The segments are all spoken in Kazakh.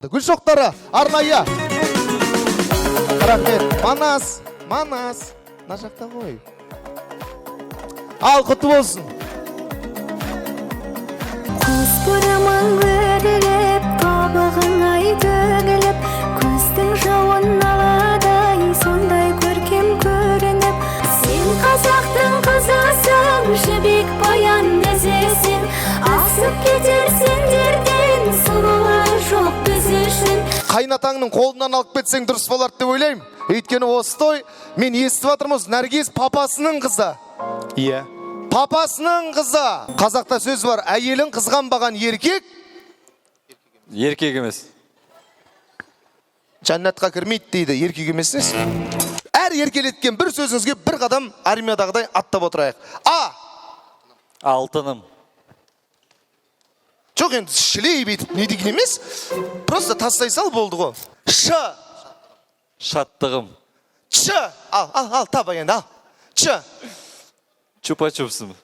Гүл шоқтары арнайы. Рахмет. Манас. Мына жақта ғой. Ал құтты болсын. Көз бұрамын өріліп, тобығын ай төгіліп, көздің жауын аладай, сондай көркем көрініп. Сен қазақтың қызысың, жібек баян ізесің, асып кетер сендерден, сұлулар жоқ біз үшін. Қайнатаңның қолынан алып кетсең дұрыс болар деп ойлаймын. Өйткені осы той, мен естіп жатырмыз, Нәргес папасының қызы. Иә. Папасының қызы. Қазақта сөз бар, әйелін қызғанбаған еркек Еркек емес. Жәннатқа кірмейді дейді, еркек емесіңіз. Әр еркелеткен бір сөзіңізге бір қадам армиядағыдай аттап отырайық. А. Алтыным. Жоқ енді шілей бетіп не деген емес. Просто тастай сал болды ғой. Ш. Шаттығым. Ч. Ал, таба енді, ал. Ч. Чупа-чупсым.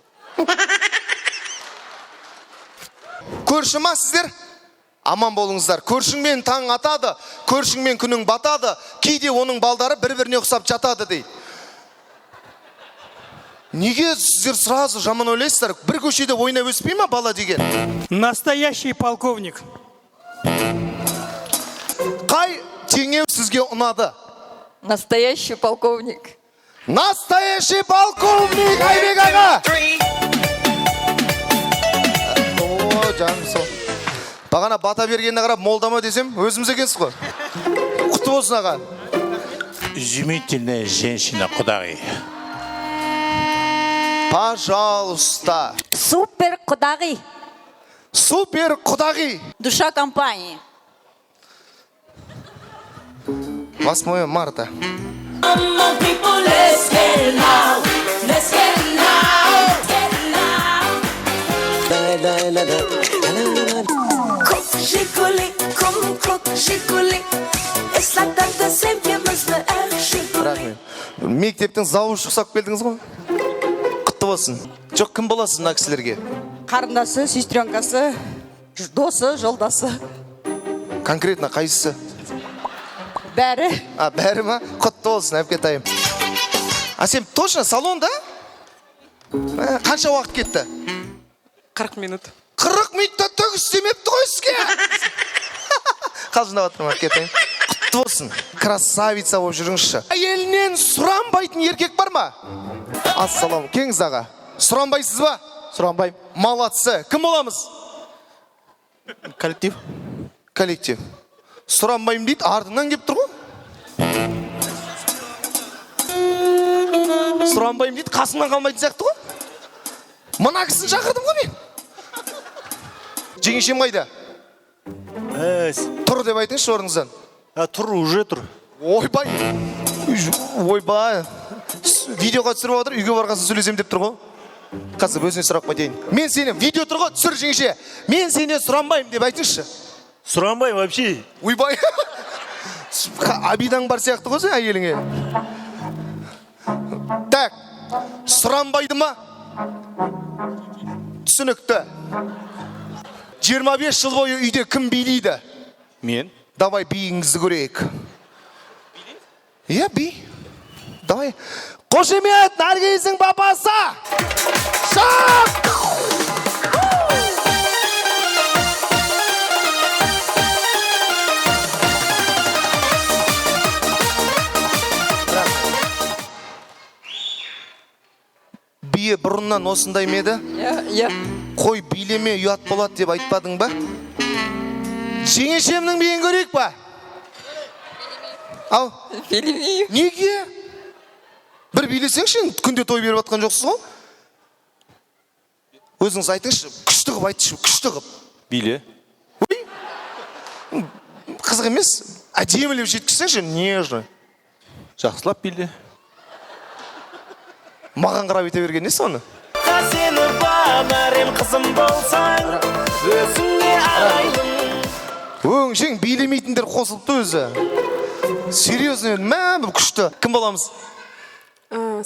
Көрші ма сіздер? Аман болыңыздар. Көршіңмен таң атады, көршіңмен күнің батады, кейде оның балдары бір-біріне ұқсап жатады дейді. Неге сіздер сразу жаман ойлайсыздар? Бір көшеде ойнап өспей ма бала деген? Настоящий полковник. Қай теңеу сізге ұнады? Настоящий полковник. Настоящий полковник Айбек аға! О, жаным сол. Бағана бата бергеніне қарап молдама десем, өзіміз екенсіз ғой. Құтты болсын аға. Изумительная женщина, құдағи. Пожалуйста. Супер құдағи. Супер құдағи. Душа компании. 8 марта. Рахмет. Мектептің завушы ұқсап келдіңіз ғой? Құтты болсын. Жоқ, кім боласыз мына кісілерге? Қарындасы, сестренкасы, досы, жолдасы. Конкретно қайсысы? Бәрі. Бәрі ма? Құтты болсын, әпкетайым. Сен точно салонда? Қанша уақыт кетті? 40 минут. 40 минутта түк істемепті ғой сізге. Қалжыңдап отырмын, әпкетайым. Құтты болсын. Красавица болып жүріңізші. Әйелінен сұранбайтын еркек бар ма? Ассалам, кеңіз аға. Сұранбайсыз ба? Сұранбайым. Молодцы. Кім боламыз? Коллектив. Коллектив. Сұранбайым дейді, артынан кеп тұр ғой. Сұранбайым дейді, қасыңнан қалмайтын сияқты ғой. Мына кісін шақырдым ғой мен. Жеңешем қайда? Тұр деп айтыңызшы орныңыздан. Тұр, уже тұр. Ойбай. Ойбай. Видеоға түсіріп отыр, үйге барғасын сөйлесем деп тұр ғой. Қазір өзіне сұрақ қойайын. Мен сені видео тұр ғой, түсір жеңеше. Мен сені сұранбайым деп айтыңызшы. Сұранбай вообще. Ойбай. Абидаң бар сияқты ғой сен әйеліңе. Так, сұранбайды ма? Түсінікті. 25 жыл бойы үйде кім билейді? Мен. Давай биіңізді көрейік. Иә, би. Давай. Қошемет, Нәргесің папасы! Шақ! Бие бұрыннан осындай меді? Иә. Қой билеме ұят болады деп айтпадың ба? Жеңешемнің биін көрейік па? Ау? Билемеймін. Неге? Бір билесеңші, күнде той беріп атқан жоқсыз ғой? Өзіңіз айтыңызшы, күшті қып айтшы, күшті қып. Биле. Қызық емес, әдемілеп жеткізсеңші, нежно. Жақсылап биле. Маған қарап ете берген не соны? Сені бағарым қызым болсаң, өзіңе арайлым. Өңшең билемейтіндер қосылыпты өзі. Серьезно, мә, күшті. Кім боламыз?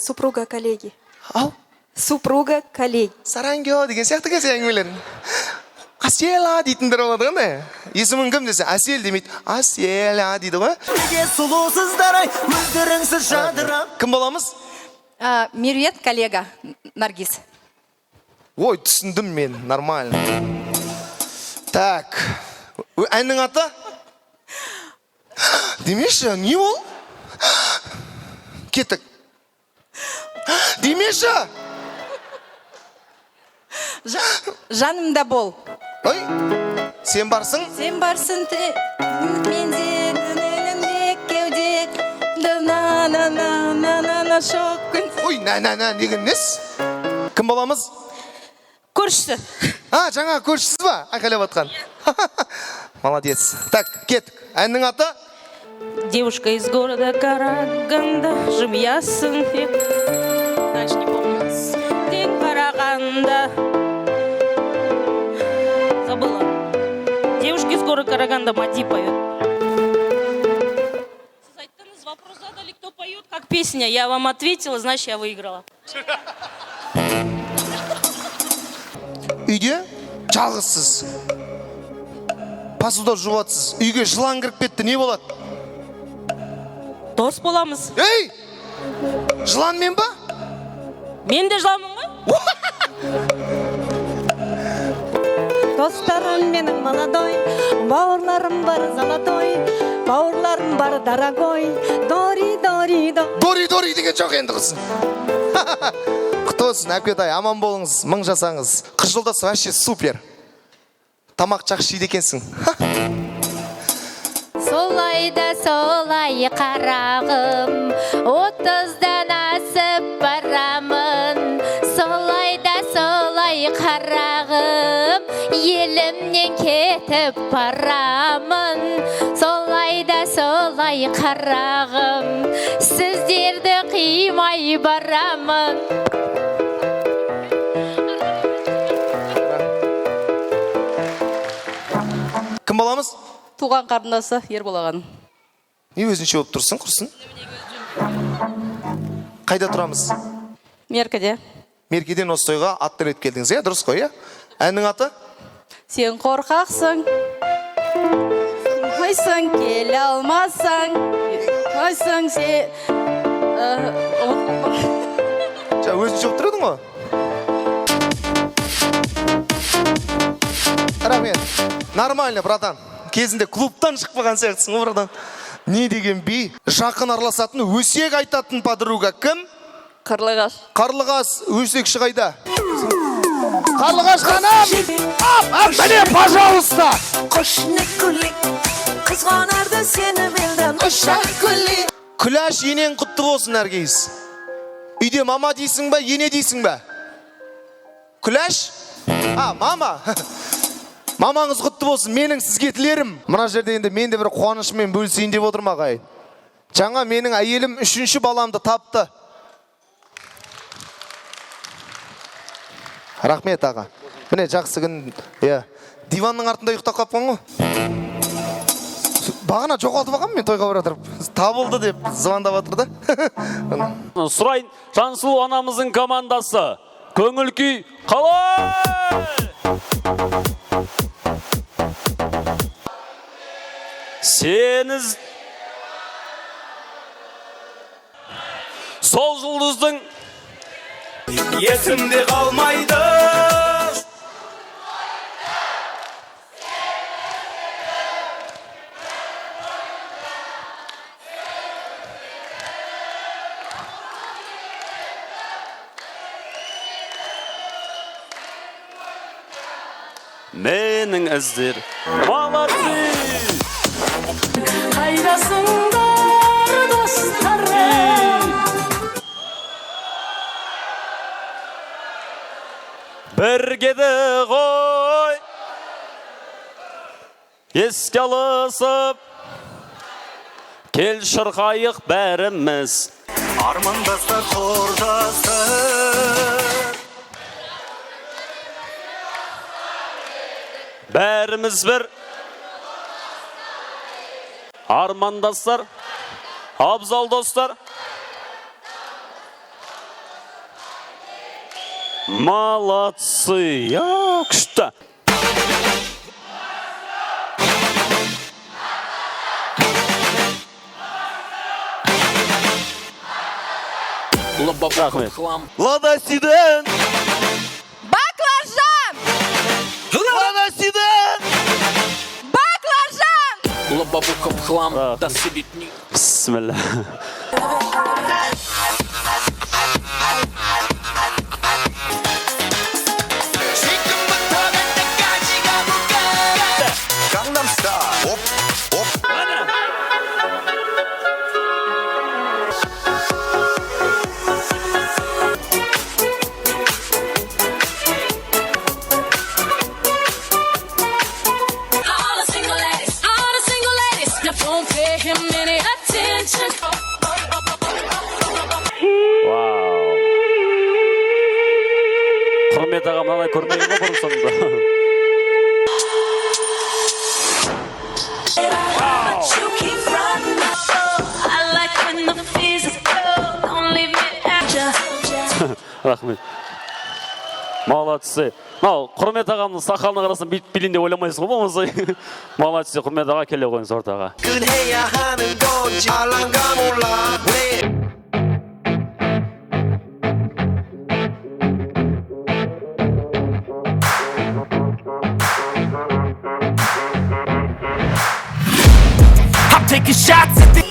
Супруга коллеги. Ау? Супруга коллеги. Сарангё деген сияқты кесе әңгімелерін. Асела дейтіндер болады ғой. Есімің кім десе, Асел демейді, Асела дейді ғой. Неге сұлусыздар ай, өздеріңсіз жадырап. Кім боламыз? Меруерт, коллега, Наргиз. Ой, түсіндім мен, нормально. Так, әннің аты? Демеші, не ол? Кеттік. Демеші! Жанымда бол. Ой, сен барсың? Сен барсың менде дүниенде кеуде на шоқ күн. Ой, на, деген нес? Кім боламыз? Көршісі. Жаңа көршісіз ба? Айқайлап атқан. Молодец. Так, кеттік. Әннің аты? Девушка из города Караганда, жымиясын. Дальше не помню. День Караганда. Забыла. Девушка из города Караганда, Мади поет. Сайтаныз вопрос задали, кто поет, как песня. Я вам ответила, значит, я выиграла. Үйде жалғызсыз. Посуда жуатсыз. Үйге жылан кіріп кетті, не болады? Дос боламыз. Ей! Жылан мен ба? Мен де жыламын ғой? Достарым менің молодой, бауырларым бар золотой, бауырларым бар дорогой, дори. Дори деген жоқ енді қыз. Құтты болсын, әпкетай, аман болыңыз, мың жасаңыз. Қыз жолдасы вообще супер. Тамақ жақсы жейді екенсің. Солай да солай қарағым, 30-дан асып барамын. Солай да солай қарағым, елімнен кетіп барамын. Солай да солай қарағым, сіздерді қимай барамын. Кім боламыз? Туған қарындасы Ерболаған. Не өзінше болып тұрсың, құрсын? Қайда тұрамыз? Меркеде. Меркеден осы тойға аттан өтіп келдіңіз, дұрыс қой, Әннің аты? Сен қорқақсың, қойсың, келе алмасаң, қойсың, сен... Өзінше болып тұрдың ғой? Рахмет. Нормально, братан. Кезінде клубтан шықпаған сияқтысың ғой, братан. Не деген би? Жақын араласатын, өсек айтатын подруга кім? Қарлығаш. Қарлығаш, өсекші қайда? Қарлығаш ханым! Міне, пожалуйста! Қызғанарды сені білдім Күләш, енең құтты болсын әргейіз. Үйде мама дейсің ба, ене дейсің ба? Күләш? Мама. Мамаңыз құтты болсын, менің сізге тілерім. Мына жерде енді мен де бір қуанышымен бөлісейін деп отырмын ағай. Жаңа менің әйелім 3-ші баламды тапты. Рахмет аға. Міне жақсы күн, диванның артында ұйықтап қапқан ғой. Бағана жоғалтып алғам мен тойға баратырып. Табылды деп звондап жатыр да. Сұрайын, Жансұлу анамыздың командасы. Көңіл күй қалай? Сеніз сол жұлдыздың Есімде қалмайды. менің іздер молодцы. Қайдасыңдар достарым? Біргеді ғой еске алысып, кел шырқайық бәріміз. Армандастар қордастар, бәріміз бір армандастар, абзал достар. Молодцы, күшті. Рахмет. Лада Сиден! Баклажан! Лада Сиден! Баклажан! Бисмилlah. 강남스타일 Вау. Құрмет аға, мынаны көрмеген ғой бұрын соңында. Рахмет. Молодцы. Мынау құрмет ағамның сақалына қарасам бүйтіп билейін деп ойламайсыз ғой болмаса. Молодцы, құрмет аға, келе қойыңыз ортаға. 끝해야 하는 건지 알란가 몰라 왜 I'm taking shots at the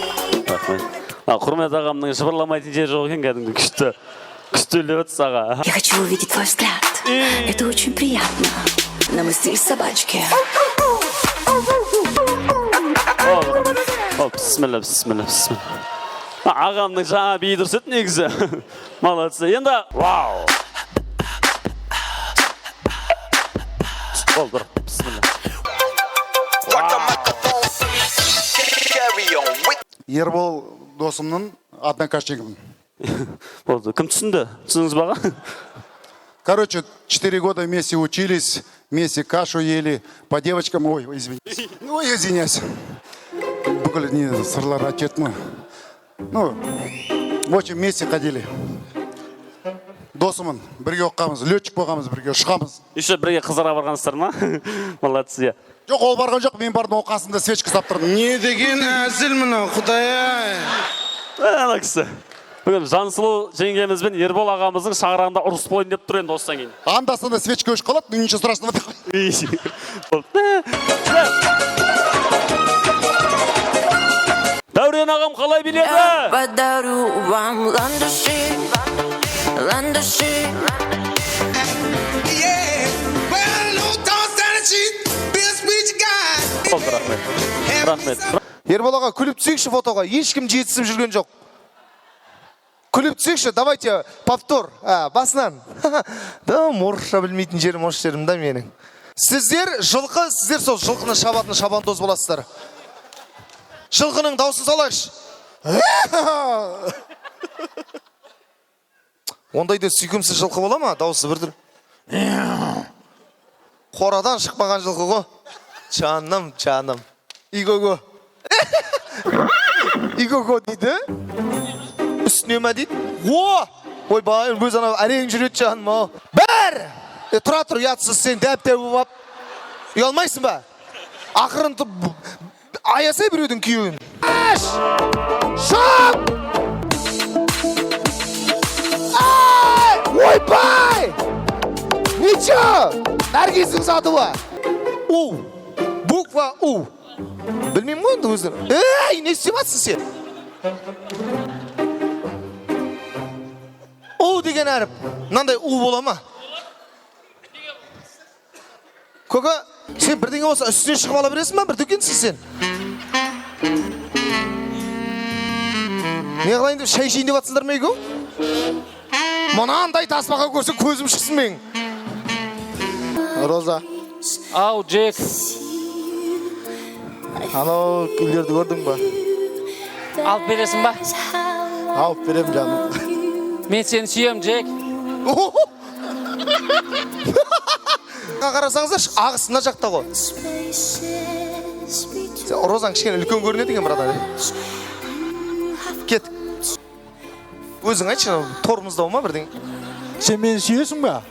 Рахмет. Құрмет ағамның жыбырламайтын жері жоқ екен, кәдімгі күшті. Күшті өліп өтсіз аға. Я хочу увидеть твой взгляд. Это очень приятно. На мой стиль собачки. Бисмилlah. Ағамның жаңа бейі дұрыс еді негізі. Молодцы. Енді, вау. Болды, бисмилlah. Ербол досымның однокашнигімін. Болды, кім түсінді? Түсіндіңіз баға? Короче, 4 года вместе учились, вместе кашу ели, по девочкам, ой, извиняюсь. Ой, извиняюсь. Бүкіл не сырлар айтетмін. Ну, в общем, вместе ходили. Досымын, бірге оққамыз, летчик болғамыз, бірге ұшқамыз. Еще бірге қызарға барғансыздар ма? Молодцы. Жоқ, ол барған жоқ, мен бардың оқасында свечка сап тұрдым. Не деген әзіл мынау, Құдай-ай. Ана кісі. Бүгін Жансұлу жеңгемізбен Ербол ағамыздың шаңырағында ұрыс болайын деп тұр енді осыдан кейін. Анда-санда свечка өшіп қалады, ничего страшного. Дәурен ағам қалай биледі? Подарю вам ландыши, ландыши. Болды, рахмет. Ербол аға, күліп түсейікші фотоға. Ешкім жетісіп жүрген жоқ. Күліп түсейікші, давайте повтор. Басынан. Да, морша білмейтін жерім, ош жерім да менің. Сіздер жылқы, сіздер сол жылқыны шабатын шабандоз боласыздар. Жылқының даусын салайықшы. Ондайда сүйкімсіз жылқы бола ма? Дауысы бірдір. Қорадан шықпаған жылқы ғой. Жаным. Иго-го. Иго-го дейді. Үстіне ма дейді? Ой, байын, өз анау әрең жүрет жаным ау. Бәр! Тұра тұр, ұятсыз сен дәп-дәп болып. Ұялмайсың ба? Ақырын тұр, аясай біреудің күйеуін. Шап! Ой, бай! Ничо! Нәргездің заты ба? У. Буква У. Білмеймін ғой енді өзір. Не істематсың сен? У деген әріп. Мынандай У бола ма? Көке, сен бірдеңе болса үстіне шығып ала бересің ба? Bir дүкенсің сен. Не қылайын деп шай ішейін деп атсыңдар ма ego? Мынандай таспаға көрсе көзім шықсын мен. Роза. Ау, Джек. Анау күлдерді көрдің ба? Алып бересің ба? Алып берем жаным. Мен сені сүйем, Джек. Қарасаңыздар, ағысы мына жақта ғой. Розаң кішкене үлкен көрінеді екен брат. Кет. Өзің айтшы, торымызда ма бірден? Сен мені сүйесің ба?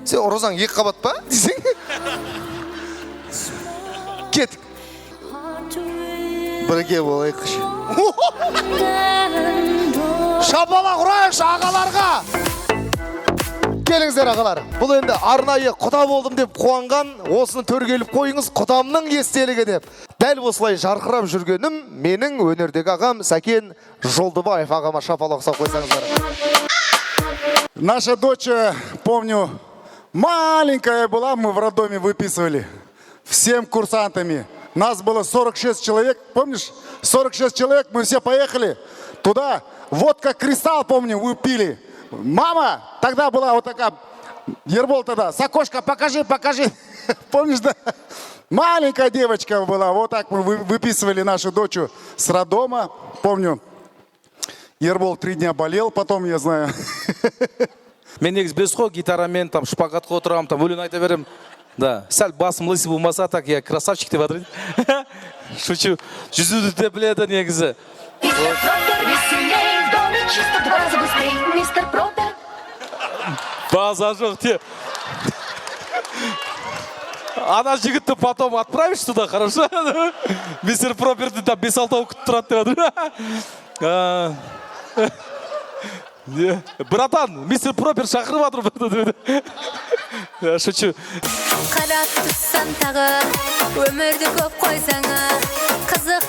Сен Розаң екі қабат па? Кет. Бірге болайықшы. Шапалақ ұрайықшы ағаларға. Келіңіздер ағалар. Бұл енді арнайы құда болдым деп қуанған, осыны төргеліп қойыңыз құдамның естелігі деп. Дәл осылай жарқырап жүргенім менің өнердегі ағам Сәкен Жолдыбаев ағама шапалақ ұқсап қойсаңыздар. Наша дочь, помню, маленькая была, мы в роддоме выписывали. Всем курсантами. Нас было 46 человек, помнишь? 46 человек, мы все поехали туда. Водка «Кристалл», помню, выпили. Мама тогда была вот такая, Ербол тогда, с окошка покажи, покажи. Помнишь, да? Маленькая девочка была, вот так мы выписывали нашу дочь с роддома. Помню, Ербол 3 дня болел, потом, я знаю. Мен негізі без қой гитарамен, там, шпагатқа отырамын, там, өлең айта берем. Да, сәл басым лысый болмаса, так, я красавчик деп жатыр. Шучу, жүзуді де біледі негізі. База жоқ, те. Ана жігітті потом отправишь туда, хорошо? Мистер Проперді там 5-6 күтіп тұрады деп жатыр. Братан, мистер Пропер шақырып жатыр. Шучу. Қарап тұрсаң тағы өмірді көп қойсаңа қызық